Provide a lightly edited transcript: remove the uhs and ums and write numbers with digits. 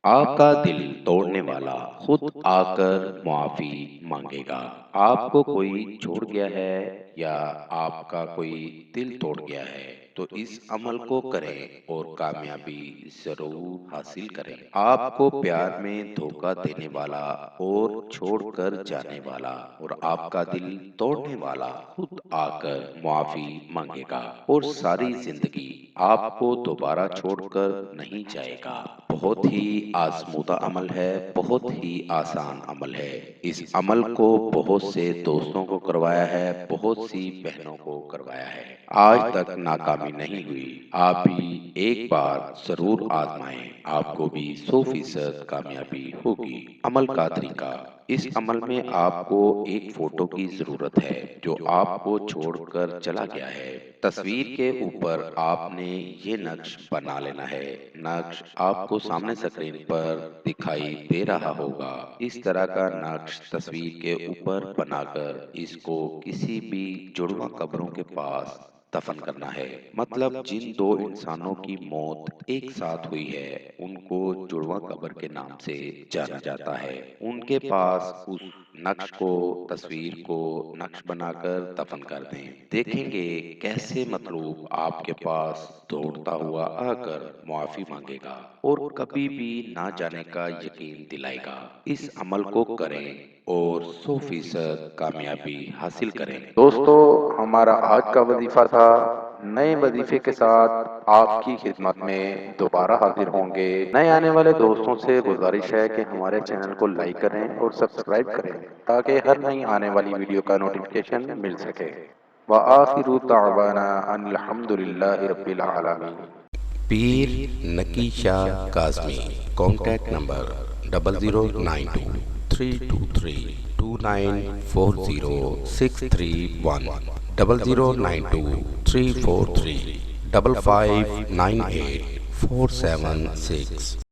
آپ کا دل توڑنے والا خود آ کر معافی مانگے گا۔ آپ کو کوئی چھوڑ گیا ہے یا آپ کا کوئی دل توڑ گیا ہے تو اس عمل کو کریں اور کامیابی ضرور حاصل کریں۔ آپ کو پیار میں دھوکہ دینے والا اور چھوڑ کر جانے والا اور آپ کا دل توڑنے والا خود آ کر معافی مانگے گا اور ساری زندگی آپ کو دوبارہ چھوڑ کر نہیں جائے گا۔ بہت ہی آزمودہ عمل ہے، بہت ہی آسان عمل ہے۔ اس عمل کو بہت سے دوستوں کو کروایا ہے، بہت سی بہنوں کو کروایا ہے، آج تک ناکامی نہیں ہوئی۔ آپ بھی ایک بار ضرور آزمائیں، آپ کو بھی 100% کامیابی ہوگی۔ عمل کا طریقہ: اس عمل میں آپ کو ایک فوٹو کی ضرورت ہے جو آپ کو چھوڑ کر چلا گیا ہے۔ تصویر کے اوپر آپ نے یہ نقش بنا لینا ہے۔ نقش آپ کو سامنے اسکرین پر دکھائی دے رہا ہوگا۔ اس طرح کا نقش تصویر کے اوپر بنا کر اس کو کسی بھی جڑواں قبروں کے پاس دفن کرنا ہے۔ مطلب جن دو انسانوں کی موت ایک ساتھ ہوئی ہے ان کو جڑواں قبر کے نام سے جانا جاتا ہے، ان کے پاس اس نقش کو، تصویر کو نقش بنا کر دفن کر دیں۔ دیکھیں گے کیسے مطلوب آپ کے پاس دوڑتا ہوا آ کر معافی مانگے گا اور کبھی بھی نہ جانے کا یقین دلائے گا۔ اس عمل کو کریں اور 100% کامیابی حاصل کریں۔ دوستو، ہمارا آج کا وظیفہ تھا۔ نئے وظیفے کے ساتھ آپ کی خدمت میں دوبارہ حاضر ہوں گے۔ نئے آنے والے دوستوں سے گزارش ہے کہ ہمارے چینل کو لائک کریں اور سبسکرائب کریں تاکہ ہر نئی آنے والی ویڈیو کا نوٹیفیکیشن مل سکے۔ وآخر دعوانا ان الحمد للہ رب العالمین۔ پیر نکی شاہ کاظمی، کانٹیکٹ نمبر 0092 323 2940 631 0092 343 5598 476۔